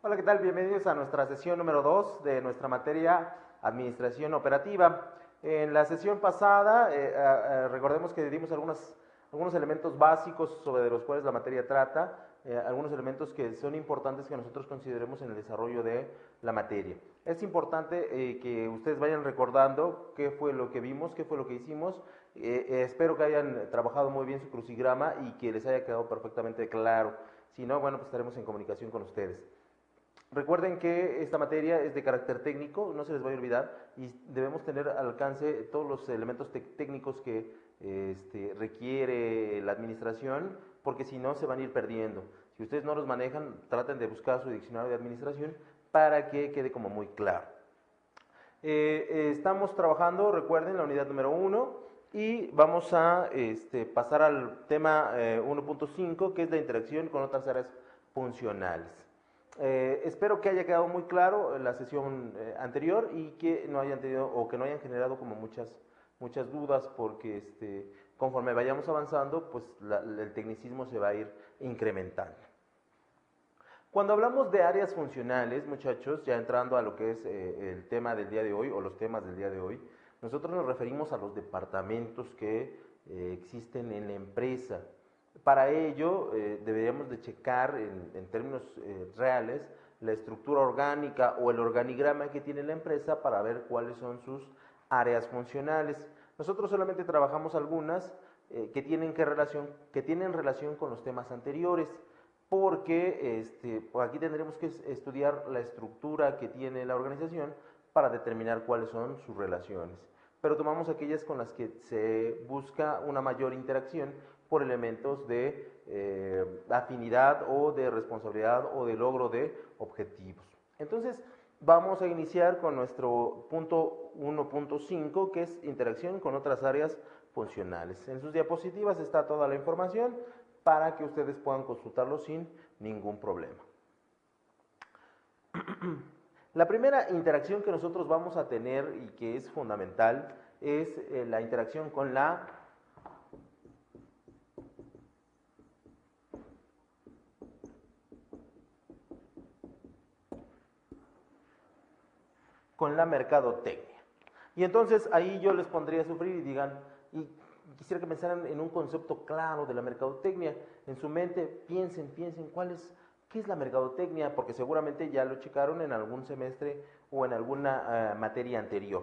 Hola, ¿qué tal? Bienvenidos a nuestra sesión número 2 de nuestra materia Administración Operativa. En la sesión pasada, recordemos que dimos algunos elementos básicos sobre los cuales la materia trata, algunos elementos que son importantes que nosotros consideremos en el desarrollo de la materia. Es importante que ustedes vayan recordando qué fue lo que vimos, qué fue lo que hicimos. Espero que hayan trabajado muy bien su crucigrama y que les haya quedado perfectamente claro. Si no, bueno, pues estaremos en comunicación con ustedes. Recuerden que esta materia es de carácter técnico, no se les vaya a olvidar, y debemos tener al alcance todos los elementos técnicos que requiere la administración, porque si no se van a ir perdiendo. Si ustedes no los manejan, traten de buscar su diccionario de administración para que quede como muy claro. Estamos trabajando, recuerden, la unidad número 1 y vamos a pasar al tema 1.5, que es la interacción con otras áreas funcionales. Espero que haya quedado muy claro en la sesión anterior y que no hayan tenido o que no hayan generado como muchas dudas, porque conforme vayamos avanzando, pues el tecnicismo se va a ir incrementando. Cuando hablamos de áreas funcionales, muchachos, ya entrando a lo que es el tema del día de hoy o los temas del día de hoy, nosotros nos referimos a los departamentos que existen en la empresa. Para ello deberíamos de checar en términos reales la estructura orgánica o el organigrama que tiene la empresa para ver cuáles son sus áreas funcionales. Nosotros solamente trabajamos algunas que tienen relación con los temas anteriores, porque pues aquí tendremos que estudiar la estructura que tiene la organización para determinar cuáles son sus relaciones. Pero tomamos aquellas con las que se busca una mayor interacción por elementos de afinidad o de responsabilidad o de logro de objetivos. Entonces, vamos a iniciar con nuestro punto 1.5, que es interacción con otras áreas funcionales. En sus diapositivas está toda la información para que ustedes puedan consultarlo sin ningún problema. La primera interacción que nosotros vamos a tener y que es fundamental es la interacción con la mercadotecnia. Y entonces ahí yo les pondría a sufrir y digan, y quisiera que pensaran en un concepto claro de la mercadotecnia. En su mente piensen ¿qué es la mercadotecnia? Porque seguramente ya lo checaron en algún semestre o en alguna materia anterior.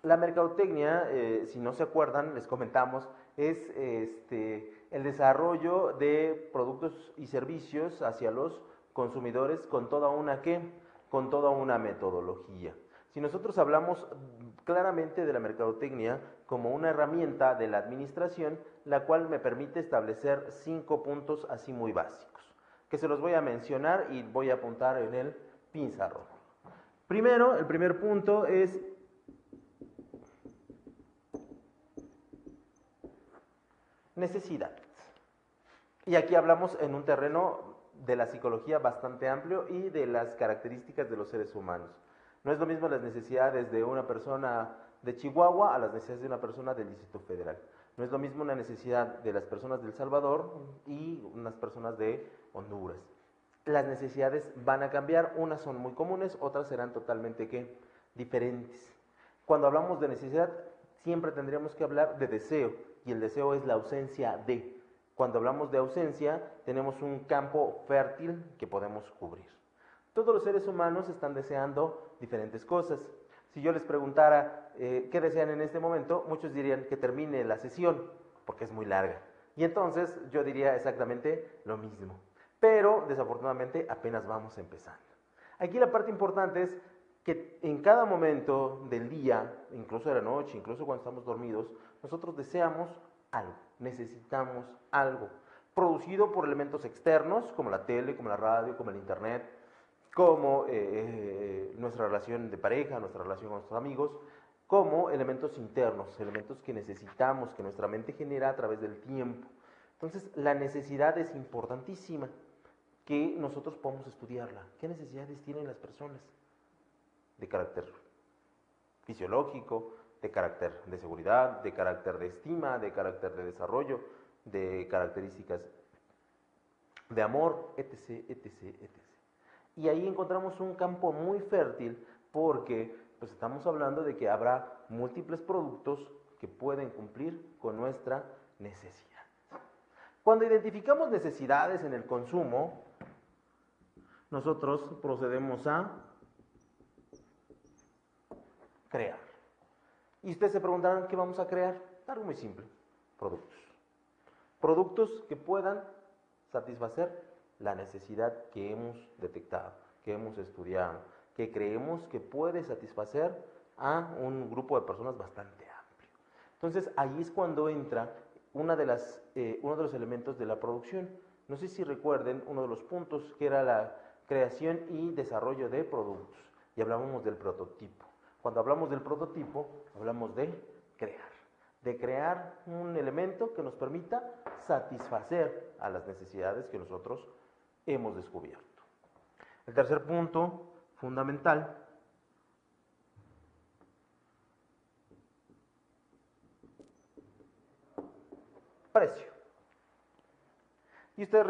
La mercadotecnia, si no se acuerdan, les comentamos, es el desarrollo de productos y servicios hacia los consumidores con toda una metodología. Si nosotros hablamos claramente de la mercadotecnia como una herramienta de la administración, la cual me permite establecer 5 puntos así muy básicos, que se los voy a mencionar y voy a apuntar en el pizarrón. Primero, el primer punto es necesidad. Y aquí hablamos en un terreno de la psicología bastante amplio y de las características de los seres humanos. No es lo mismo las necesidades de una persona de Chihuahua a las necesidades de una persona del Distrito Federal. No es lo mismo una necesidad de las personas de El Salvador y unas personas de Honduras. Las necesidades van a cambiar, unas son muy comunes, otras serán totalmente diferentes. Cuando hablamos de necesidad, siempre tendríamos que hablar de deseo, y el deseo es la ausencia de. Cuando hablamos de ausencia, tenemos un campo fértil que podemos cubrir. Todos los seres humanos están deseando diferentes cosas. Si yo les preguntara qué desean en este momento, muchos dirían que termine la sesión, porque es muy larga. Y entonces yo diría exactamente lo mismo. Pero desafortunadamente apenas vamos empezando. Aquí la parte importante es que en cada momento del día, incluso de la noche, incluso cuando estamos dormidos, nosotros deseamos algo, necesitamos algo, producido por elementos externos, como la tele, como la radio, como el internet, como nuestra relación de pareja, nuestra relación con nuestros amigos, como elementos internos, elementos que necesitamos, que nuestra mente genera a través del tiempo. Entonces, la necesidad es importantísima, que nosotros podamos estudiarla. ¿Qué necesidades tienen las personas? De carácter fisiológico, de carácter de seguridad, de carácter de estima, de carácter de desarrollo, de características de amor, etc., etc., etc. Y ahí encontramos un campo muy fértil porque pues estamos hablando de que habrá múltiples productos que pueden cumplir con nuestra necesidad. Cuando identificamos necesidades en el consumo, nosotros procedemos a crear. Y ustedes se preguntarán, ¿qué vamos a crear? Algo muy simple, productos. Productos que puedan satisfacer la necesidad que hemos detectado, que hemos estudiado, que creemos que puede satisfacer a un grupo de personas bastante amplio. Entonces, ahí es cuando entra uno de los elementos de la producción. No sé si recuerden uno de los puntos que era la creación y desarrollo de productos. Y hablábamos del prototipo. Cuando hablamos del prototipo, hablamos de crear un elemento que nos permita satisfacer a las necesidades que nosotros hemos descubierto. El tercer punto fundamental precio. Y ustedes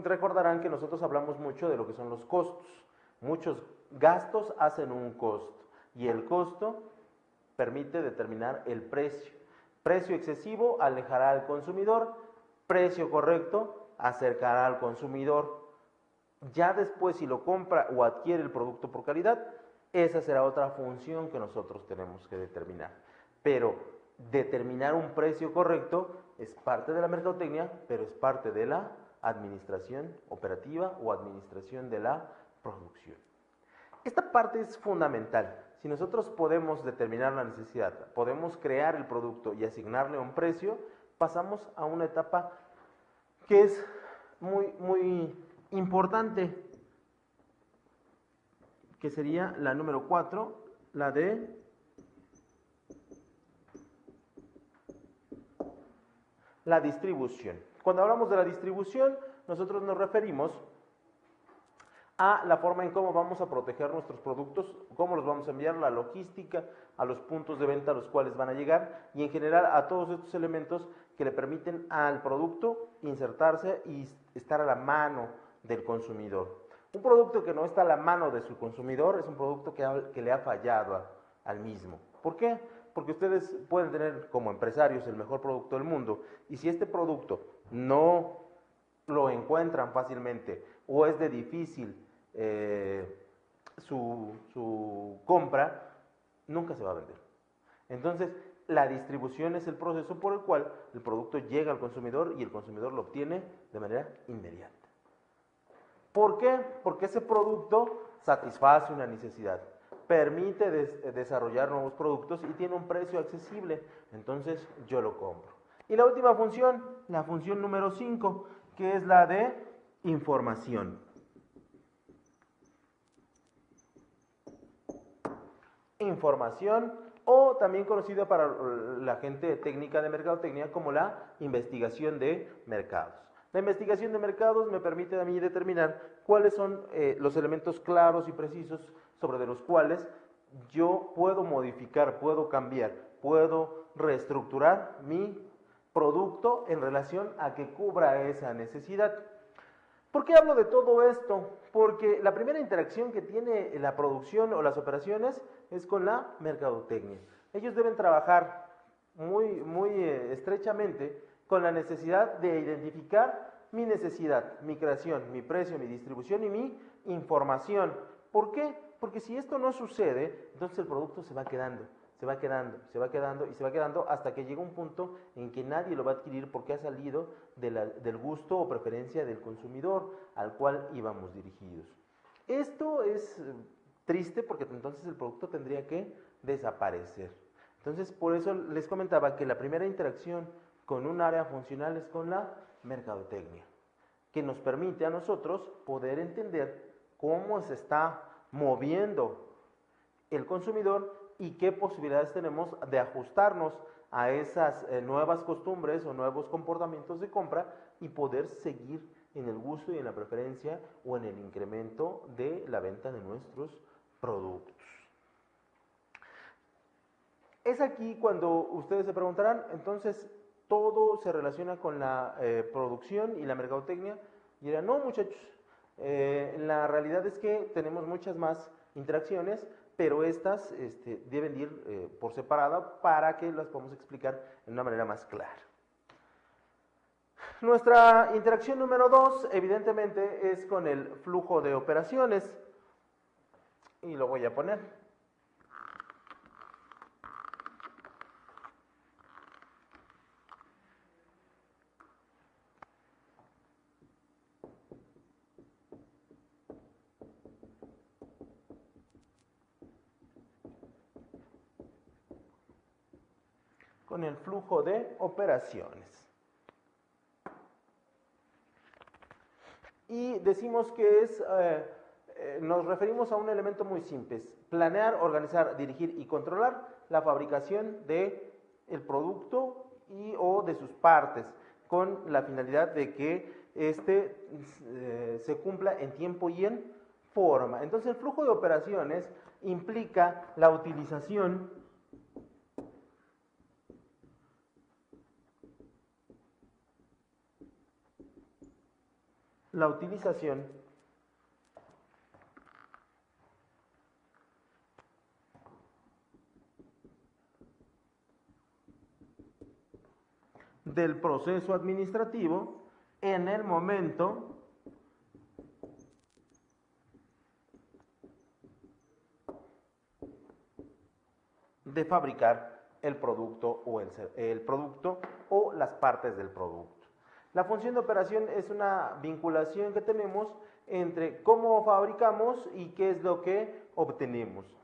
recordarán que nosotros hablamos mucho de lo que son los costos. Muchos gastos hacen un costo y el costo permite determinar el precio. Precio excesivo alejará al consumidor, precio correcto acercará al consumidor. Ya después, si lo compra o adquiere el producto por calidad, esa será otra función que nosotros tenemos que determinar. Pero determinar un precio correcto es parte de la mercadotecnia, pero es parte de la administración operativa o administración de la producción. Esta parte es fundamental. Si nosotros podemos determinar la necesidad, podemos crear el producto y asignarle un precio, pasamos a una etapa que es muy importante, que sería la número 4, la de la distribución. Cuando hablamos de la distribución, nosotros nos referimos a la forma en cómo vamos a proteger nuestros productos, cómo los vamos a enviar, la logística, a los puntos de venta a los cuales van a llegar y en general a todos estos elementos que le permiten al producto insertarse y estar a la mano del consumidor. Un producto que no está a la mano de su consumidor es un producto que le ha fallado al mismo. ¿Por qué? Porque ustedes pueden tener como empresarios el mejor producto del mundo y si este producto no lo encuentran fácilmente o es de difícil su compra, nunca se va a vender. Entonces, la distribución es el proceso por el cual el producto llega al consumidor y el consumidor lo obtiene de manera inmediata. ¿Por qué? Porque ese producto satisface una necesidad, permite desarrollar nuevos productos y tiene un precio accesible, entonces yo lo compro. Y la última función, la función número 5, que es la de información. Información, o también conocida para la gente técnica de mercadotecnia como la investigación de mercados. La investigación de mercados me permite a mí determinar cuáles son los elementos claros y precisos sobre los cuales yo puedo modificar, puedo cambiar, puedo reestructurar mi producto en relación a que cubra esa necesidad. ¿Por qué hablo de todo esto? Porque la primera interacción que tiene la producción o las operaciones es con la mercadotecnia. Ellos deben trabajar muy estrechamente con la necesidad de identificar mi necesidad, mi creación, mi precio, mi distribución y mi información. ¿Por qué? Porque si esto no sucede, entonces el producto se va quedando hasta que llega un punto en que nadie lo va a adquirir porque ha salido del gusto o preferencia del consumidor al cual íbamos dirigidos. Esto es triste porque entonces el producto tendría que desaparecer. Entonces, por eso les comentaba que la primera interacción con un área funcional es con la mercadotecnia, que nos permite a nosotros poder entender cómo se está moviendo el consumidor y qué posibilidades tenemos de ajustarnos a esas nuevas costumbres o nuevos comportamientos de compra y poder seguir en el gusto y en la preferencia o en el incremento de la venta de nuestros productos. Es aquí cuando ustedes se preguntarán, entonces, ¿todo se relaciona con la producción y la mercadotecnia? Y dirán, no muchachos, La realidad es que tenemos muchas más interacciones, pero estas deben ir por separado para que las podamos explicar de una manera más clara. Nuestra interacción número 2, evidentemente, es con el flujo de operaciones. Y lo voy a poner. Con el flujo de operaciones. Y decimos que nos referimos a un elemento muy simple: planear, organizar, dirigir y controlar la fabricación del producto o de sus partes, con la finalidad de que se cumpla en tiempo y en forma. Entonces, el flujo de operaciones implica la utilización del proceso administrativo en el momento de fabricar el producto o las partes del producto. La función de operación es una vinculación que tenemos entre cómo fabricamos y qué es lo que obtenemos.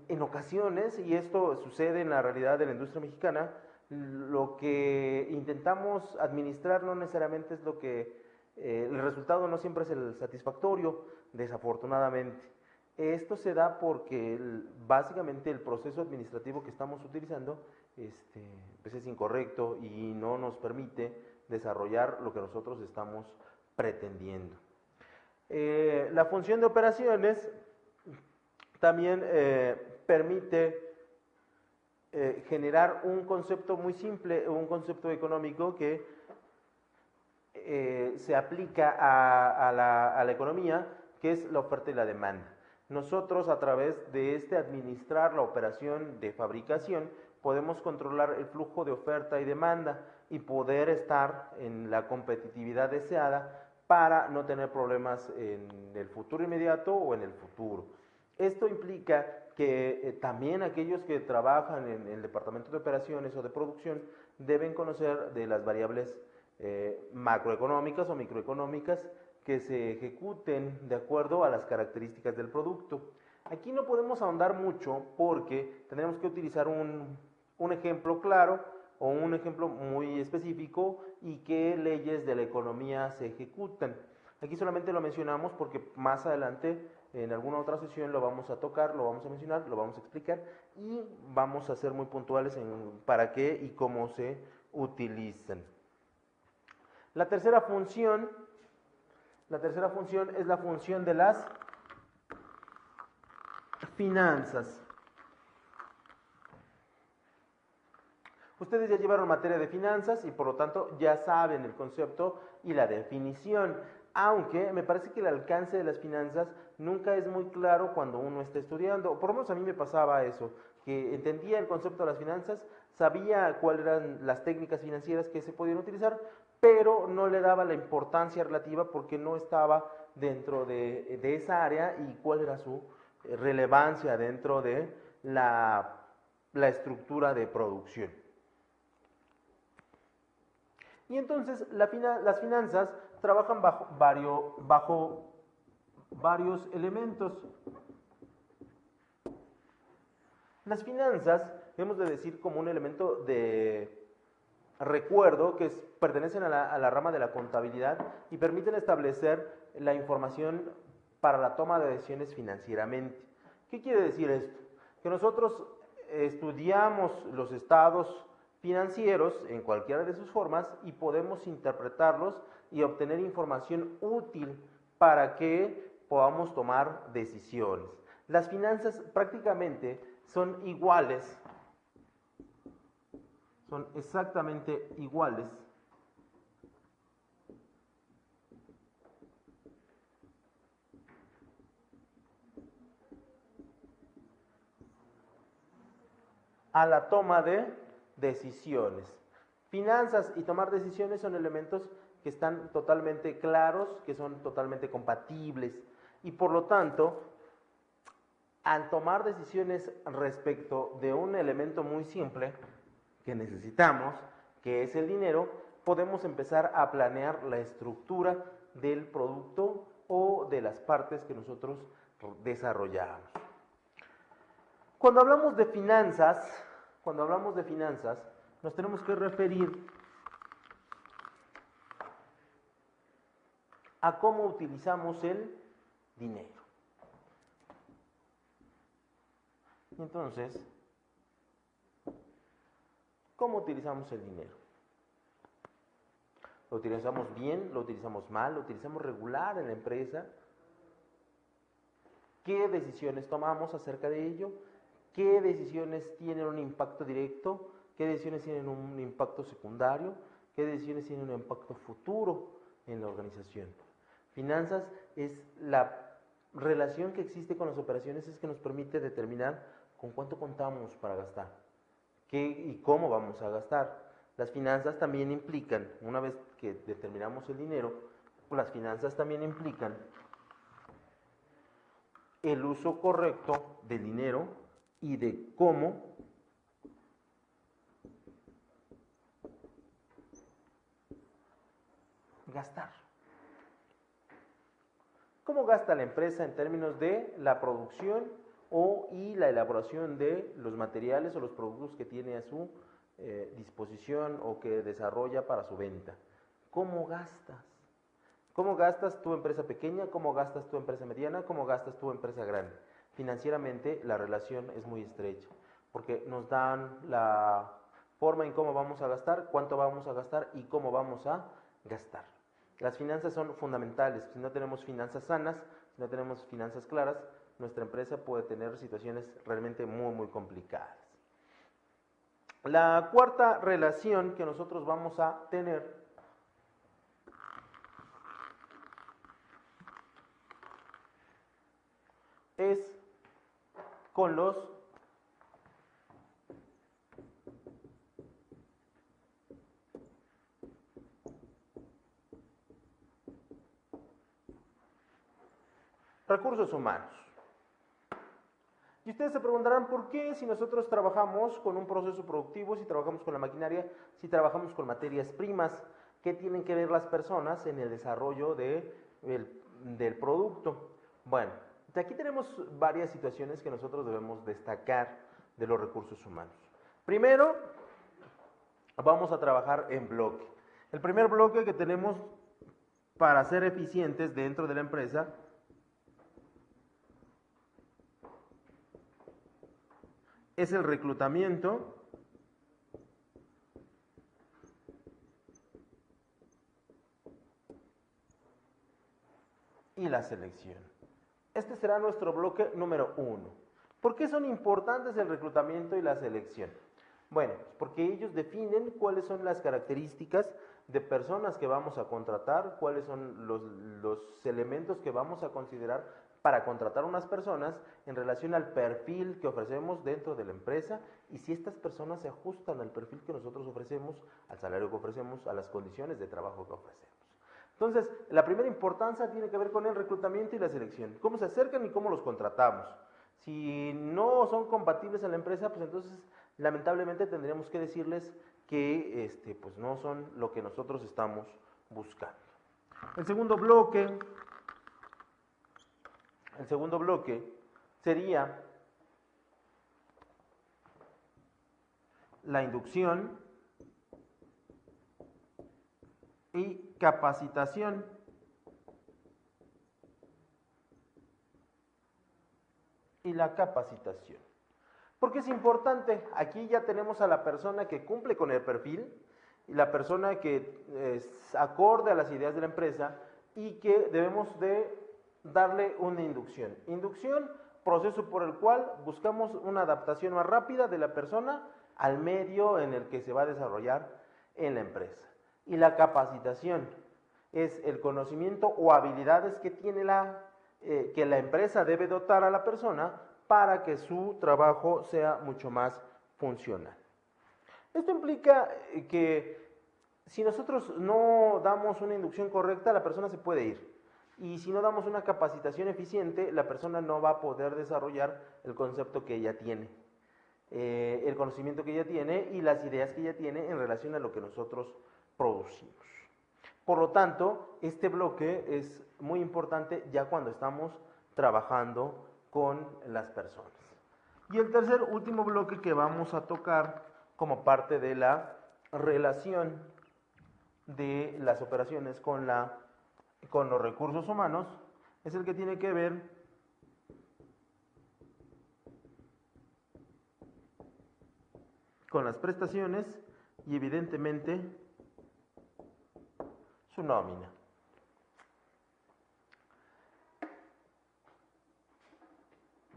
En ocasiones, y esto sucede en la realidad de la industria mexicana, lo que intentamos administrar no necesariamente es el resultado no siempre es el satisfactorio, desafortunadamente. Esto se da porque básicamente el proceso administrativo que estamos utilizando pues es incorrecto y no nos permite desarrollar lo que nosotros estamos pretendiendo. La función de operaciones también permite generar un concepto muy simple, un concepto económico que se aplica a la economía, que es la oferta y la demanda. Nosotros, a través de administrar la operación de fabricación, podemos controlar el flujo de oferta y demanda y poder estar en la competitividad deseada para no tener problemas en el futuro inmediato o en el futuro. Esto implica que también aquellos que trabajan en el departamento de operaciones o de producción deben conocer de las variables macroeconómicas o microeconómicas que se ejecuten de acuerdo a las características del producto. Aquí no podemos ahondar mucho porque tendremos que utilizar un ejemplo claro o un ejemplo muy específico y qué leyes de la economía se ejecutan. Aquí solamente lo mencionamos porque más adelante en alguna otra sesión lo vamos a tocar, lo vamos a mencionar, lo vamos a explicar y vamos a ser muy puntuales en para qué y cómo se utilizan. La tercera función es la función de las finanzas. Ustedes ya llevaron materia de finanzas y por lo tanto ya saben el concepto y la definición, aunque me parece que el alcance de las finanzas nunca es muy claro cuando uno está estudiando, por lo menos a mí me pasaba eso, que entendía el concepto de las finanzas, sabía cuáles eran las técnicas financieras que se podían utilizar, pero no le daba la importancia relativa porque no estaba dentro de esa área y cuál era su relevancia dentro de la estructura de producción. Y entonces las finanzas trabajan bajo varios elementos. Las finanzas, hemos de decir como un elemento de recuerdo que pertenecen a la rama de la contabilidad y permiten establecer la información para la toma de decisiones financieramente. ¿Qué quiere decir esto? Que nosotros estudiamos los estados financieros en cualquiera de sus formas y podemos interpretarlos y obtener información útil para que podamos tomar decisiones. Las finanzas prácticamente son iguales, son exactamente iguales a la toma de decisiones. Finanzas y tomar decisiones son elementos que están totalmente claros, que son totalmente compatibles y por lo tanto, al tomar decisiones respecto de un elemento muy simple que necesitamos, que es el dinero, podemos empezar a planear la estructura del producto o de las partes que nosotros desarrollamos. Cuando hablamos de finanzas, nos tenemos que referir a cómo utilizamos el dinero. Entonces, ¿cómo utilizamos el dinero? ¿Lo utilizamos bien? ¿Lo utilizamos mal? ¿Lo utilizamos regular en la empresa? ¿Qué decisiones tomamos acerca de ello? ¿Qué decisiones tienen un impacto directo? ¿Qué decisiones tienen un impacto secundario? ¿Qué decisiones tienen un impacto futuro en la organización? Finanzas es la relación que existe con las operaciones, es que nos permite determinar con cuánto contamos para gastar, qué y cómo vamos a gastar. Las finanzas también implican, una vez que determinamos el dinero, las finanzas también implican el uso correcto del dinero y de cómo gastar. ¿Cómo gasta la empresa en términos de la producción y la elaboración de los materiales o los productos que tiene a su disposición o que desarrolla para su venta? ¿Cómo gastas? ¿Cómo gastas tu empresa pequeña? ¿Cómo gastas tu empresa mediana? ¿Cómo gastas tu empresa grande? Financieramente la relación es muy estrecha porque nos dan la forma en cómo vamos a gastar, cuánto vamos a gastar y cómo vamos a gastar. Las finanzas son fundamentales. Si no tenemos finanzas sanas, si no tenemos finanzas claras, nuestra empresa puede tener situaciones realmente muy complicadas. La cuarta relación que nosotros vamos a tener es con los recursos humanos. Y ustedes se preguntarán por qué si nosotros trabajamos con un proceso productivo, si trabajamos con la maquinaria, si trabajamos con materias primas, ¿qué tienen que ver las personas en el desarrollo del producto? Bueno, aquí tenemos varias situaciones que nosotros debemos destacar de los recursos humanos. Primero, vamos a trabajar en bloque. El primer bloque que tenemos para ser eficientes dentro de la empresa es el reclutamiento y la selección. Este será nuestro bloque número 1. ¿Por qué son importantes el reclutamiento y la selección? Bueno, porque ellos definen cuáles son las características de personas que vamos a contratar, cuáles son los elementos que vamos a considerar para contratar unas personas en relación al perfil que ofrecemos dentro de la empresa y si estas personas se ajustan al perfil que nosotros ofrecemos, al salario que ofrecemos, a las condiciones de trabajo que ofrecemos. Entonces, la primera importancia tiene que ver con el reclutamiento y la selección. ¿Cómo se acercan y cómo los contratamos? Si no son compatibles en la empresa, pues entonces lamentablemente tendríamos que decirles que pues no son lo que nosotros estamos buscando. El segundo bloque sería la inducción y capacitación. Y la capacitación. ¿Por qué es importante? Aquí ya tenemos a la persona que cumple con el perfil y la persona que es acorde a las ideas de la empresa y que debemos de darle una inducción. Inducción, proceso por el cual buscamos una adaptación más rápida de la persona al medio en el que se va a desarrollar en la empresa. Y la capacitación es el conocimiento o habilidades que tiene la empresa debe dotar a la persona para que su trabajo sea mucho más funcional. Esto implica que si nosotros no damos una inducción correcta, la persona se puede ir. Y si no damos una capacitación eficiente, la persona no va a poder desarrollar el concepto que ella tiene, el conocimiento que ella tiene y las ideas que ella tiene en relación a lo que nosotros producimos. Por lo tanto, este bloque es muy importante ya cuando estamos trabajando con las personas. Y el tercer, último bloque que vamos a tocar como parte de la relación de las operaciones con los recursos humanos, es el que tiene que ver con las prestaciones y evidentemente su nómina.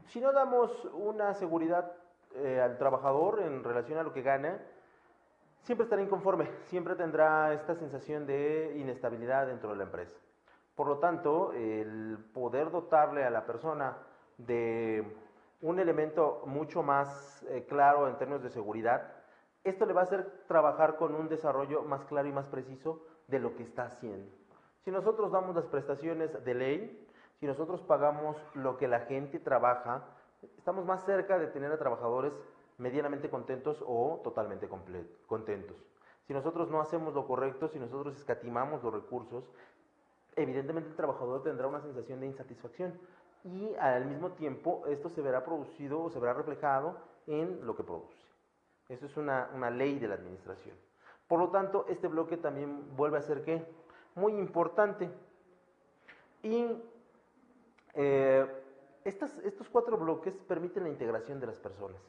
Si no damos una seguridad al trabajador en relación a lo que gana, siempre estará inconforme, siempre tendrá esta sensación de inestabilidad dentro de la empresa. Por lo tanto, el poder dotarle a la persona de un elemento mucho más claro en términos de seguridad, esto le va a hacer trabajar con un desarrollo más claro y más preciso de lo que está haciendo. Si nosotros damos las prestaciones de ley, si nosotros pagamos lo que la gente trabaja, estamos más cerca de tener a trabajadores medianamente contentos o totalmente contentos. Si nosotros no hacemos lo correcto, si nosotros escatimamos los recursos, evidentemente el trabajador tendrá una sensación de insatisfacción y al mismo tiempo esto se verá producido o se verá reflejado en lo que produce. Eso es una ley de la administración. Por lo tanto, este bloque también vuelve a ser ¿qué? Muy importante. Y estos 4 bloques permiten la integración de las personas.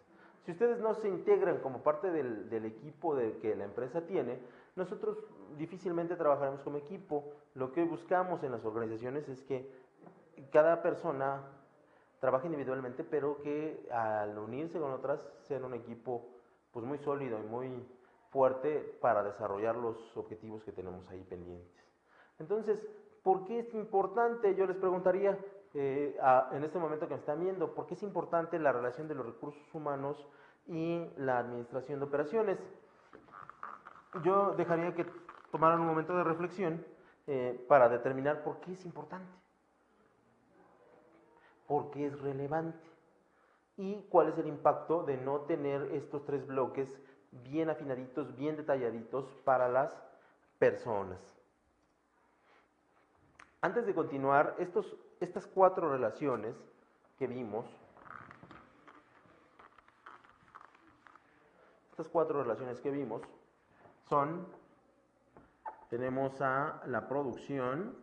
Si ustedes no se integran como parte del equipo que la empresa tiene, nosotros difícilmente trabajaremos como equipo. Lo que buscamos en las organizaciones es que cada persona trabaje individualmente, pero que al unirse con otras sean un equipo pues muy sólido y muy fuerte para desarrollar los objetivos que tenemos ahí pendientes. Entonces, ¿por qué es importante? Yo les preguntaría en este momento que me están viendo, ¿por qué es importante la relación de los recursos humanos y la administración de operaciones? Yo dejaría que tomaran un momento de reflexión para determinar por qué es importante, por qué es relevante y cuál es el impacto de no tener estos 3 bloques bien afinaditos, bien detalladitos para las personas. Antes de continuar, estas 4 relaciones que vimos, son, tenemos a la producción,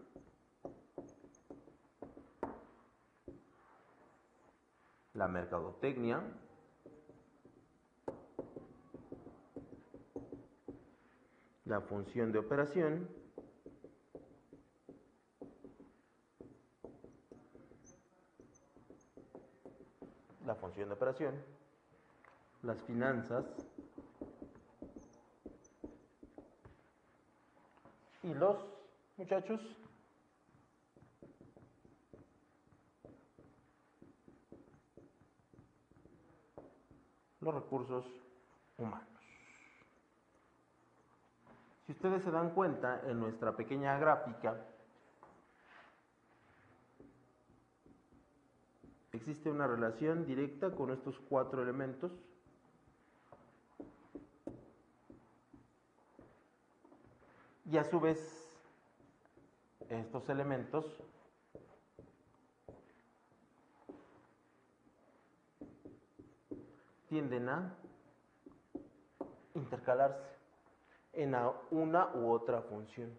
la mercadotecnia, la función de operación, las finanzas y los recursos humanos. Si ustedes se dan cuenta en nuestra pequeña gráfica, existe una relación directa con estos 4 elementos. Y a su vez, estos elementos tienden a intercalarse en una u otra función.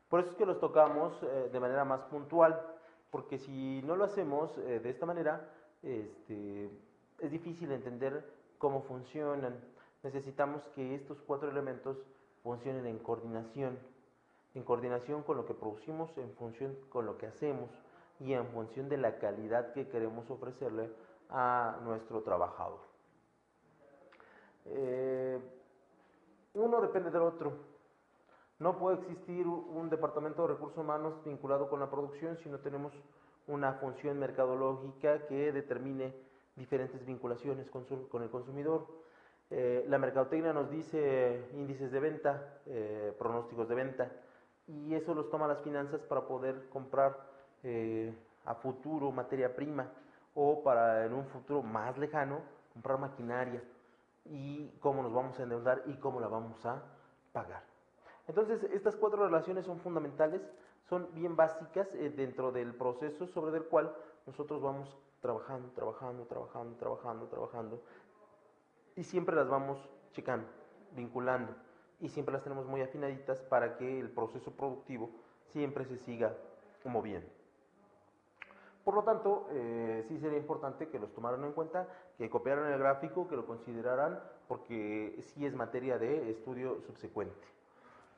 Por eso es que los tocamos de manera más puntual, porque si no lo hacemos de esta manera, es difícil entender cómo funcionan. Necesitamos que estos 4 elementos funcionen en coordinación con lo que producimos, en función con lo que hacemos y en función de la calidad que queremos ofrecerle a nuestro trabajador. Uno depende del otro. No puede existir un departamento de recursos humanos vinculado con la producción si no tenemos una función mercadológica que determine diferentes vinculaciones con el consumidor. La mercadotecnia nos dice índices de venta, pronósticos de venta, y eso los toma las finanzas para poder comprar a futuro materia prima o para en un futuro más lejano comprar maquinaria y cómo nos vamos a endeudar y cómo la vamos a pagar. Entonces, estas cuatro relaciones son fundamentales, son bien básicas dentro del proceso sobre el cual nosotros vamos trabajando y siempre las vamos checando, vinculando y siempre las tenemos muy afinaditas para que el proceso productivo siempre se siga moviendo. Por lo tanto, sí sería importante que los tomaran en cuenta, que copiaran el gráfico, que lo consideraran, porque sí es materia de estudio subsecuente.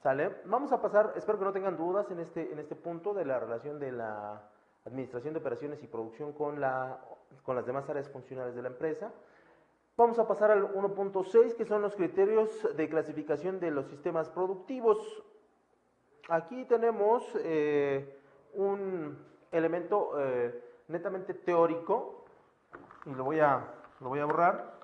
¿Sale? Vamos a pasar, espero que no tengan dudas en este punto de la relación de la administración de operaciones y producción con las demás áreas funcionales de la empresa. Vamos a pasar al 1.6, que son los criterios de clasificación de los sistemas productivos. Aquí tenemos un elemento netamente teórico, y lo voy a borrar.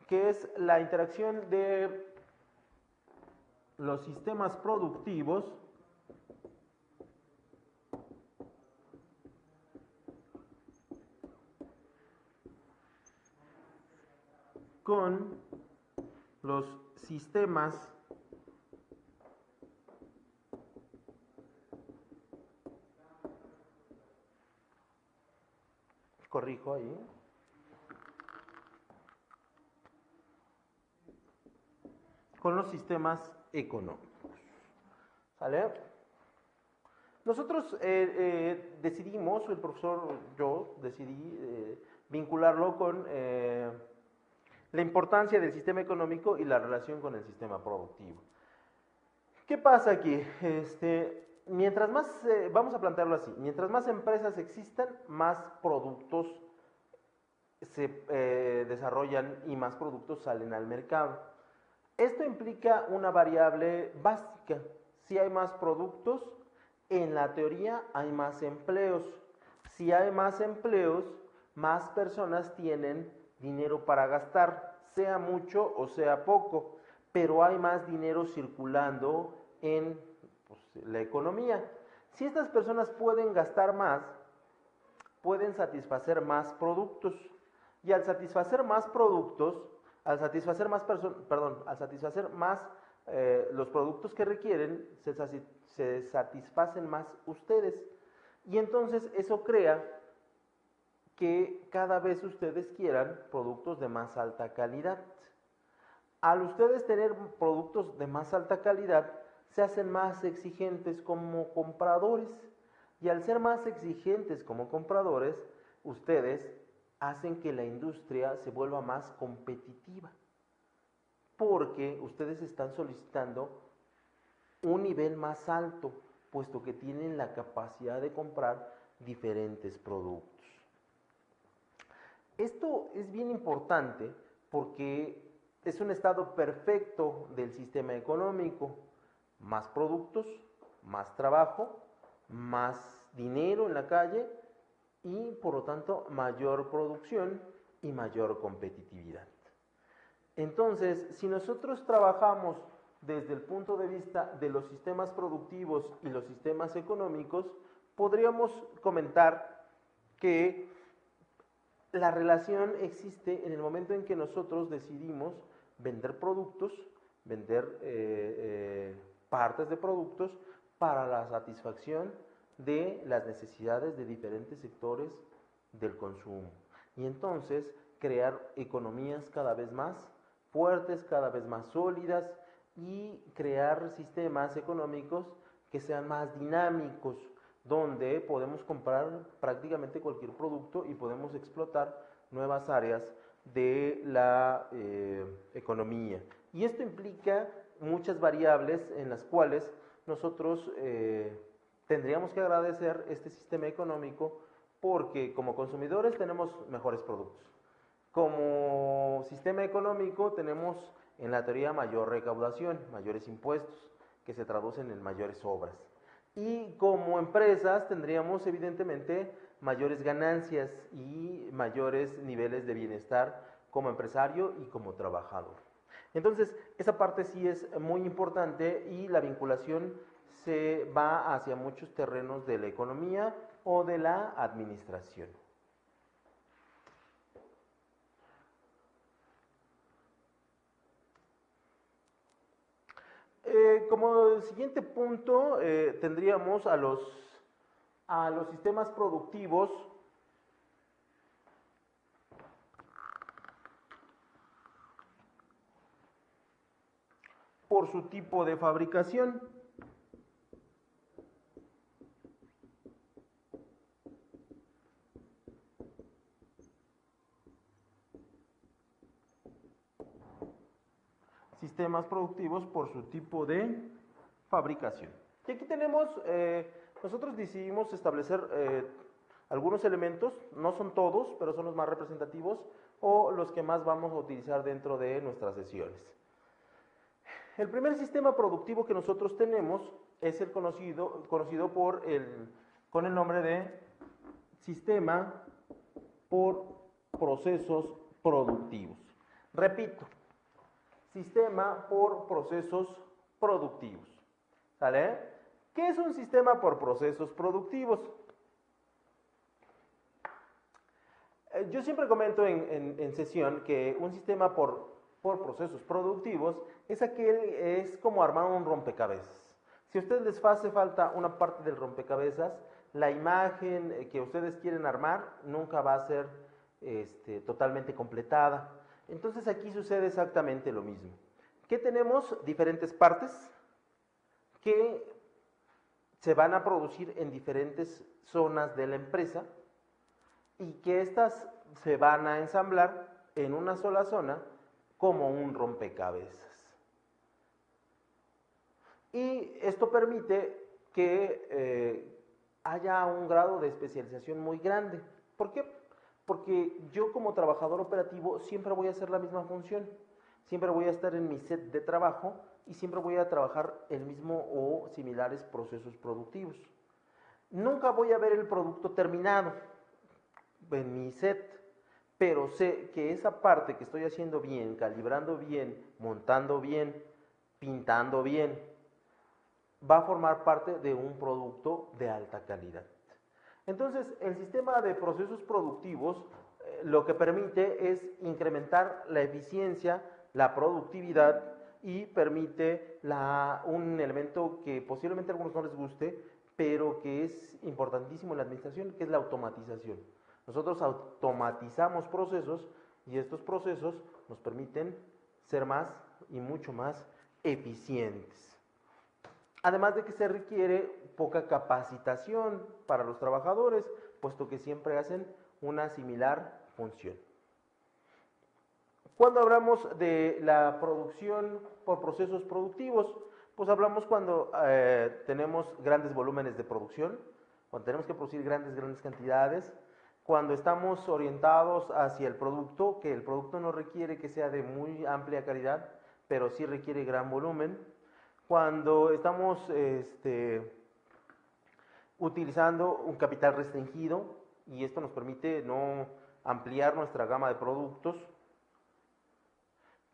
Que es la interacción de los sistemas productivos con los sistemas corrijo ahí, con los sistemas económicos. ¿Sale? Nosotros decidimos, el profesor, yo decidí vincularlo con la importancia del sistema económico y la relación con el sistema productivo. ¿Qué pasa aquí? Mientras más, vamos a plantearlo así, mientras más empresas existan, más productos se desarrollan y más productos salen al mercado. Esto implica una variable básica. Si hay más productos, en la teoría hay más empleos. Si hay más empleos, más personas tienen dinero para gastar, sea mucho o sea poco, pero hay más dinero circulando en la economía. Si estas personas pueden gastar más, pueden satisfacer más productos. Y al satisfacer más productos, al satisfacer más los productos que requieren, se satisfacen más ustedes. Y entonces eso crea que cada vez ustedes quieran productos de más alta calidad. Al ustedes tener productos de más alta calidad, se hacen más exigentes como compradores. Y al ser más exigentes como compradores, ustedes hacen que la industria se vuelva más competitiva. Porque ustedes están solicitando un nivel más alto, puesto que tienen la capacidad de comprar diferentes productos. Esto es bien importante porque es un estado perfecto del sistema económico. Más productos, más trabajo, más dinero en la calle y por lo tanto mayor producción y mayor competitividad. Entonces, si nosotros trabajamos desde el punto de vista de los sistemas productivos y los sistemas económicos, podríamos comentar que la relación existe en el momento en que nosotros decidimos vender productos, vender partes de productos para la satisfacción de las necesidades de diferentes sectores del consumo. Y entonces crear economías cada vez más fuertes, cada vez más sólidas y crear sistemas económicos que sean más dinámicos, donde podemos comprar prácticamente cualquier producto y podemos explotar nuevas áreas de la economía. Y esto implica muchas variables en las cuales nosotros tendríamos que agradecer este sistema económico porque como consumidores tenemos mejores productos. Como sistema económico tenemos en la teoría mayor recaudación, mayores impuestos, que se traducen en mayores obras. Y como empresas tendríamos evidentemente mayores ganancias y mayores niveles de bienestar como empresario y como trabajador. Entonces, esa parte sí es muy importante y la vinculación se va hacia muchos terrenos de la economía o de la administración. Como siguiente punto, tendríamos a los sistemas productivos por su tipo de fabricación. Sistemas productivos por su tipo de fabricación. Y aquí tenemos, nosotros decidimos establecer algunos elementos, no son todos, pero son los más representativos o los que más vamos a utilizar dentro de nuestras sesiones. El primer sistema productivo que nosotros tenemos es el conocido con el nombre de sistema por procesos productivos. Repito, sistema por procesos productivos. ¿Sale? ¿Qué es un sistema por procesos productivos? Yo siempre comento en sesión que un sistema por procesos productivos es como armar un rompecabezas. Si a ustedes les hace falta una parte del rompecabezas, la imagen que ustedes quieren armar nunca va a ser totalmente completada. Entonces aquí sucede exactamente lo mismo. ¿Qué tenemos? Diferentes partes que se van a producir en diferentes zonas de la empresa y que estas se van a ensamblar en una sola zona como un rompecabezas. Y esto permite que haya un grado de especialización muy grande. ¿Por qué? Porque yo como trabajador operativo siempre voy a hacer la misma función, siempre voy a estar en mi set de trabajo y siempre voy a trabajar el mismo o similares procesos productivos. Nunca voy a ver el producto terminado en mi set, pero sé que esa parte que estoy haciendo bien, calibrando bien, montando bien, pintando bien, va a formar parte de un producto de alta calidad. Entonces, el sistema de procesos productivos lo que permite es incrementar la eficiencia, la productividad y permite un elemento que posiblemente a algunos no les guste, pero que es importantísimo en la administración, que es la automatización. Nosotros automatizamos procesos y estos procesos nos permiten ser más y mucho más eficientes. Además de que se requiere poca capacitación para los trabajadores, puesto que siempre hacen una similar función. Cuando hablamos de la producción por procesos productivos, pues hablamos cuando tenemos grandes volúmenes de producción, cuando tenemos que producir grandes cantidades, cuando estamos orientados hacia el producto, que el producto no requiere que sea de muy amplia calidad, pero sí requiere gran volumen, cuando estamos utilizando un capital restringido y esto nos permite no ampliar nuestra gama de productos,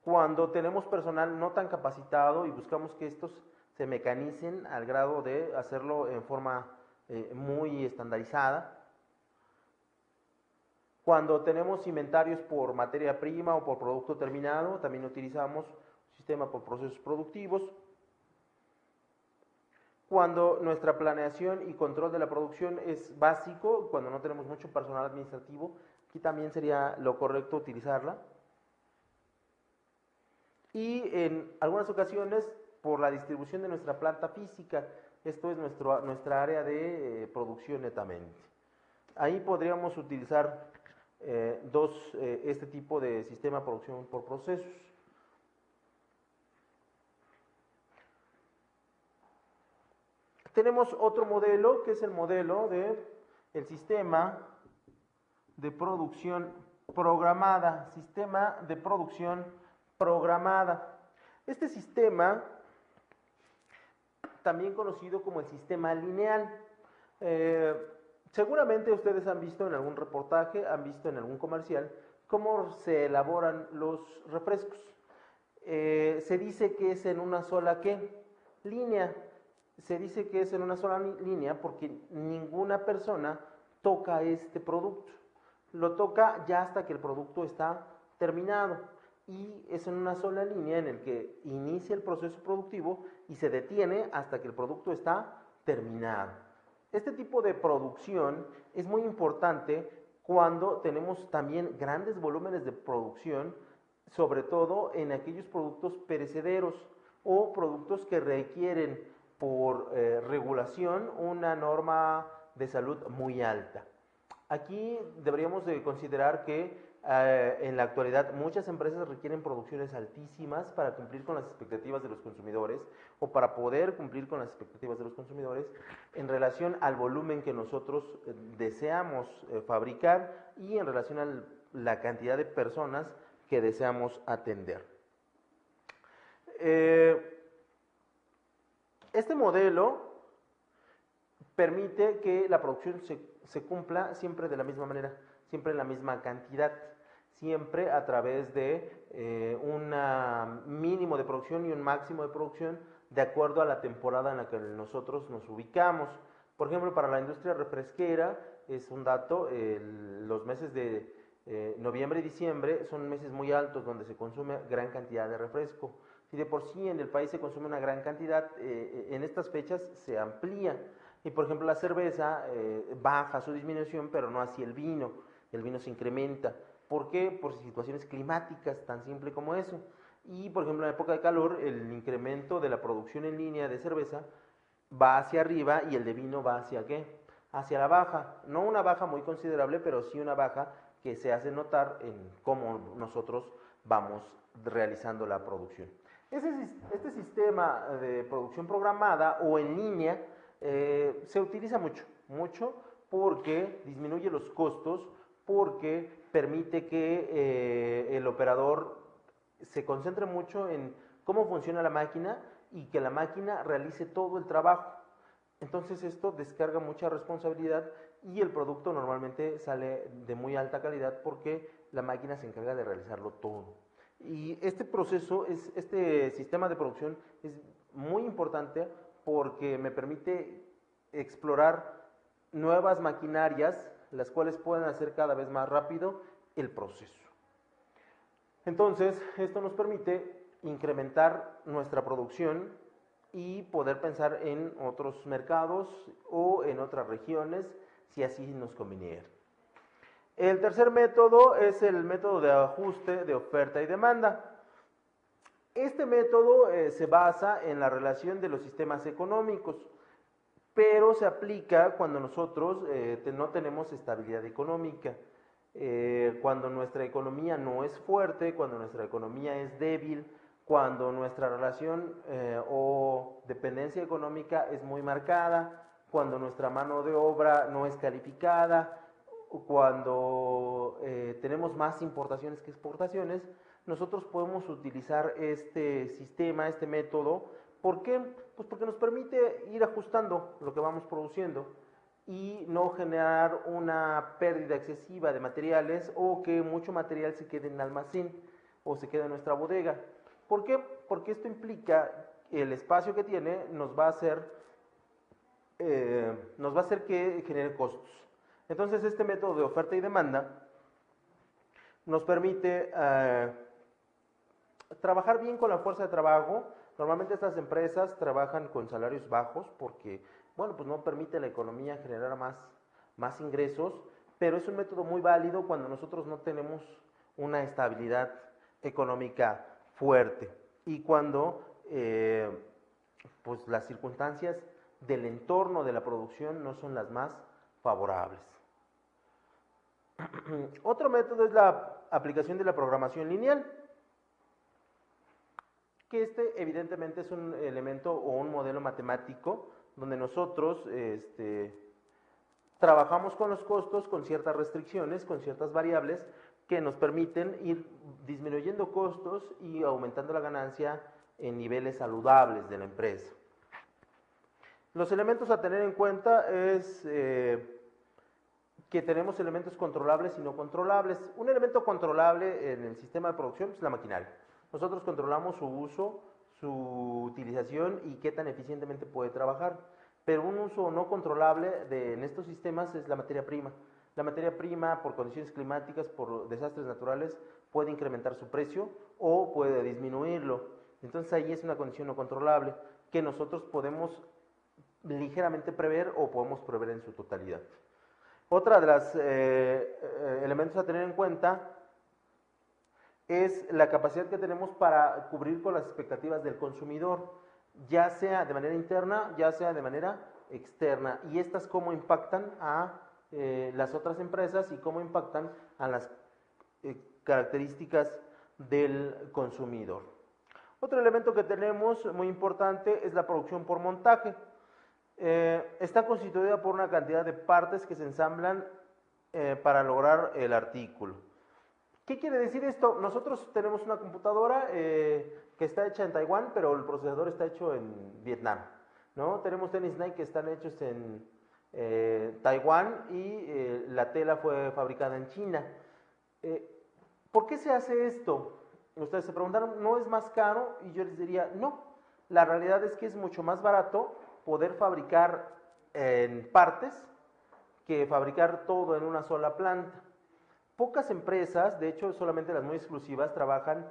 cuando tenemos personal no tan capacitado y buscamos que estos se mecanicen al grado de hacerlo en forma muy estandarizada, cuando tenemos inventarios por materia prima o por producto terminado, también utilizamos sistema por procesos productivos. Cuando nuestra planeación y control de la producción es básico, cuando no tenemos mucho personal administrativo, aquí también sería lo correcto utilizarla. Y en algunas ocasiones, por la distribución de nuestra planta física, esto es nuestra área de producción netamente. Ahí podríamos utilizar este tipo de sistema de producción por procesos. Tenemos otro modelo, que es el modelo del sistema de producción programada. Sistema de producción programada. Este sistema también conocido como el sistema lineal. Seguramente ustedes han visto en algún reportaje, han visto en algún comercial, cómo se elaboran los refrescos. Se dice que es en una sola ¿qué? Línea. Se dice que es en una sola línea porque ninguna persona toca este producto. Lo toca ya hasta que el producto está terminado y es en una sola línea en el que inicia el proceso productivo y se detiene hasta que el producto está terminado. Este tipo de producción es muy importante cuando tenemos también grandes volúmenes de producción, sobre todo en aquellos productos perecederos o productos que requieren por regulación una norma de salud muy alta. Aquí deberíamos de considerar que en la actualidad muchas empresas requieren producciones altísimas para cumplir con las expectativas de los consumidores o para poder cumplir con las expectativas de los consumidores en relación al volumen que nosotros deseamos fabricar y en relación a la cantidad de personas que deseamos atender. Este modelo permite que la producción se cumpla siempre de la misma manera, siempre en la misma cantidad, siempre a través de un mínimo de producción y un máximo de producción de acuerdo a la temporada en la que nosotros nos ubicamos. Por ejemplo, para la industria refresquera es un dato, los meses de noviembre y diciembre son meses muy altos donde se consume gran cantidad de refresco. Si de por sí en el país se consume una gran cantidad, en estas fechas se amplía. Y por ejemplo la cerveza baja su disminución, pero no así el vino se incrementa. ¿Por qué? Por situaciones climáticas, tan simple como eso. Y por ejemplo en la época de calor, el incremento de la producción en línea de cerveza va hacia arriba y el de vino va hacia ¿qué? Hacia la baja. No una baja muy considerable, pero sí una baja que se hace notar en cómo nosotros vamos realizando la producción. Este sistema de producción programada o en línea se utiliza mucho porque disminuye los costos, porque permite que el operador se concentre mucho en cómo funciona la máquina y que la máquina realice todo el trabajo. Entonces esto descarga mucha responsabilidad y el producto normalmente sale de muy alta calidad porque la máquina se encarga de realizarlo todo. Y este proceso, este sistema de producción es muy importante porque me permite explorar nuevas maquinarias, las cuales pueden hacer cada vez más rápido el proceso. Entonces, esto nos permite incrementar nuestra producción y poder pensar en otros mercados o en otras regiones, si así nos conviniera. El tercer método es el método de ajuste de oferta y demanda. Este método se basa en la relación de los sistemas económicos, pero se aplica cuando nosotros no tenemos estabilidad económica, cuando nuestra economía no es fuerte, cuando nuestra economía es débil, cuando nuestra relación o dependencia económica es muy marcada, cuando nuestra mano de obra no es calificada, cuando tenemos más importaciones que exportaciones, nosotros podemos utilizar este sistema, este método. ¿Por qué? Pues porque nos permite ir ajustando lo que vamos produciendo y no generar una pérdida excesiva de materiales o que mucho material se quede en almacén o se quede en nuestra bodega. ¿Por qué? Porque esto implica que el espacio que tiene nos va a hacer que genere costos. Entonces este método de oferta y demanda nos permite trabajar bien con la fuerza de trabajo. Normalmente estas empresas trabajan con salarios bajos porque, bueno, pues no permite a la economía generar más ingresos, pero es un método muy válido cuando nosotros no tenemos una estabilidad económica fuerte y cuando pues las circunstancias del entorno de la producción no son las más favorables. Otro método es la aplicación de la programación lineal, que evidentemente es un elemento o un modelo matemático donde nosotros trabajamos con los costos, con ciertas restricciones, con ciertas variables que nos permiten ir disminuyendo costos y aumentando la ganancia en niveles saludables de la empresa. Los elementos a tener en cuenta es que tenemos elementos controlables y no controlables. Un elemento controlable en el sistema de producción es la maquinaria. Nosotros controlamos su uso, su utilización y qué tan eficientemente puede trabajar. Pero un uso no controlable en estos sistemas es la materia prima. La materia prima, por condiciones climáticas, por desastres naturales, puede incrementar su precio o puede disminuirlo. Entonces ahí es una condición no controlable que nosotros podemos ligeramente prever o podemos prever en su totalidad. Otra de los elementos a tener en cuenta es la capacidad que tenemos para cubrir con las expectativas del consumidor, ya sea de manera interna, ya sea de manera externa, y estas cómo impactan a las otras empresas y cómo impactan a las características del consumidor. Otro elemento que tenemos muy importante es la producción por montaje. Está constituida por una cantidad de partes que se ensamblan para lograr el artículo. ¿Qué quiere decir esto? Nosotros tenemos una computadora que está hecha en Taiwán, pero el procesador está hecho en Vietnam, ¿no? Tenemos tenis Nike que están hechos en Taiwán y la tela fue fabricada en China. ¿Por qué se hace esto? Ustedes se preguntaron, ¿no es más caro? Y yo les diría, no. La realidad es que es mucho más barato poder fabricar en partes que fabricar todo en una sola planta. Pocas empresas, de hecho solamente las muy exclusivas, trabajan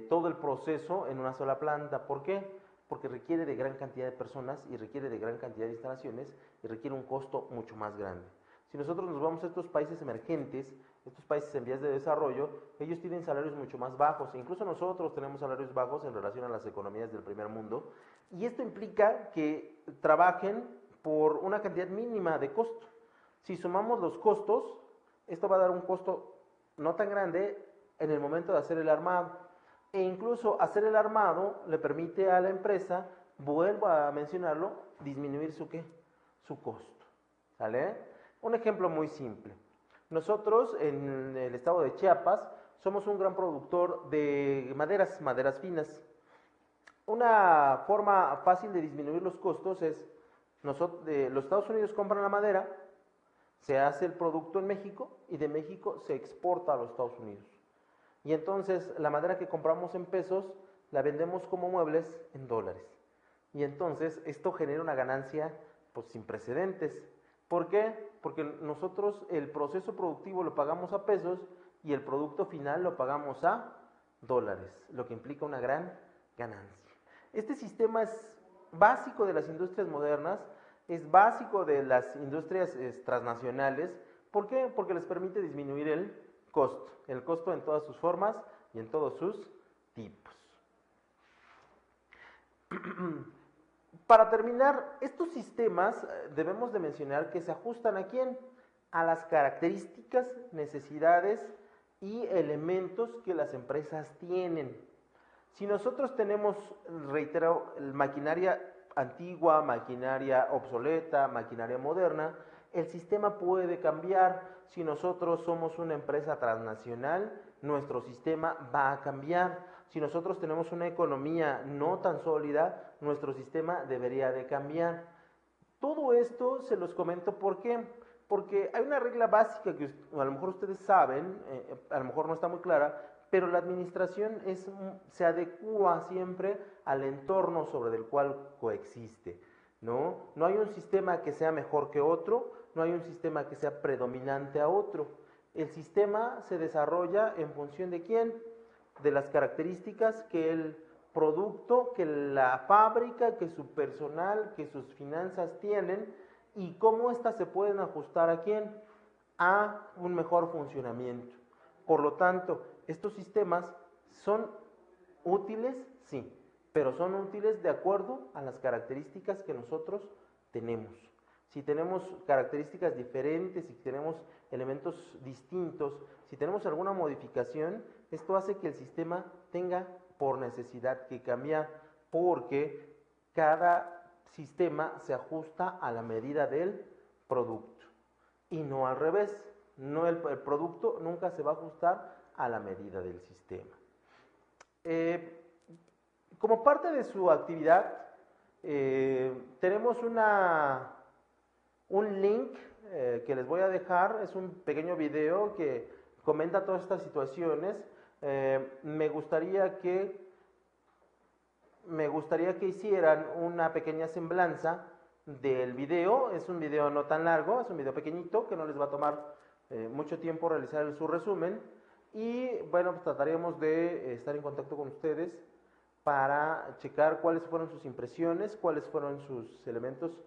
todo el proceso en una sola planta. ¿Por qué? Porque requiere de gran cantidad de personas y requiere de gran cantidad de instalaciones y requiere un costo mucho más grande. Si nosotros nos vamos a estos países emergentes, estos países en vías de desarrollo, ellos tienen salarios mucho más bajos, e incluso nosotros tenemos salarios bajos en relación a las economías del primer mundo, y esto implica que trabajen por una cantidad mínima de costo. Si sumamos los costos, esto va a dar un costo no tan grande en el momento de hacer el armado, e incluso hacer el armado le permite a la empresa, vuelvo a mencionarlo, disminuir su ¿qué? Su costo, ¿sale? Un ejemplo muy simple. Nosotros en el estado de Chiapas somos un gran productor de maderas finas. Una forma fácil de disminuir los costos es, los Estados Unidos compran la madera, se hace el producto en México y de México se exporta a los Estados Unidos. Y entonces la madera que compramos en pesos la vendemos como muebles en dólares. Y entonces esto genera una ganancia pues sin precedentes. ¿Por qué? Porque nosotros el proceso productivo lo pagamos a pesos y el producto final lo pagamos a dólares, lo que implica una gran ganancia. Este sistema es básico de las industrias modernas, es básico de las industrias transnacionales. ¿Por qué? Porque les permite disminuir el costo en todas sus formas y en todos sus tipos. Para terminar, estos sistemas debemos de mencionar que se ajustan ¿a quién? A las características, necesidades y elementos que las empresas tienen. Si nosotros tenemos, reitero, maquinaria antigua, maquinaria obsoleta, maquinaria moderna, el sistema puede cambiar. Si nosotros somos una empresa transnacional, nuestro sistema va a cambiar. Si nosotros tenemos una economía no tan sólida, nuestro sistema debería de cambiar. Todo esto se los comento ¿por qué? Porque hay una regla básica que a lo mejor ustedes saben, a lo mejor no está muy clara, pero la administración se adecúa siempre al entorno sobre el cual coexiste, ¿no? No hay un sistema que sea mejor que otro, no hay un sistema que sea predominante a otro. El sistema se desarrolla en función de ¿quién? De las características que el producto, que la fábrica, que su personal, que sus finanzas tienen y cómo éstas se pueden ajustar ¿a quién? A un mejor funcionamiento. Por lo tanto, estos sistemas son útiles, sí, pero son útiles de acuerdo a las características que nosotros tenemos. Si tenemos características diferentes, si tenemos elementos distintos, si tenemos alguna modificación, esto hace que el sistema tenga por necesidad que cambiar, porque cada sistema se ajusta a la medida del producto y no al revés. No, el producto nunca se va a ajustar a la medida del sistema. Como parte de su actividad, Tenemos un link que les voy a dejar, es un pequeño video que comenta todas estas situaciones. Me gustaría que hicieran una pequeña semblanza del video. Es un video no tan largo, es un video pequeñito que no les va a tomar mucho tiempo realizar su resumen. Y bueno, pues trataríamos de estar en contacto con ustedes para checar cuáles fueron sus impresiones, cuáles fueron sus elementos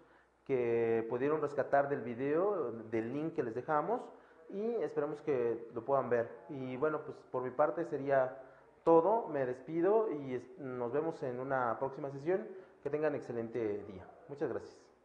que pudieron rescatar del video, del link que les dejamos, y esperamos que lo puedan ver. Y bueno, pues por mi parte sería todo, me despido y nos vemos en una próxima sesión. Que tengan excelente día. Muchas gracias.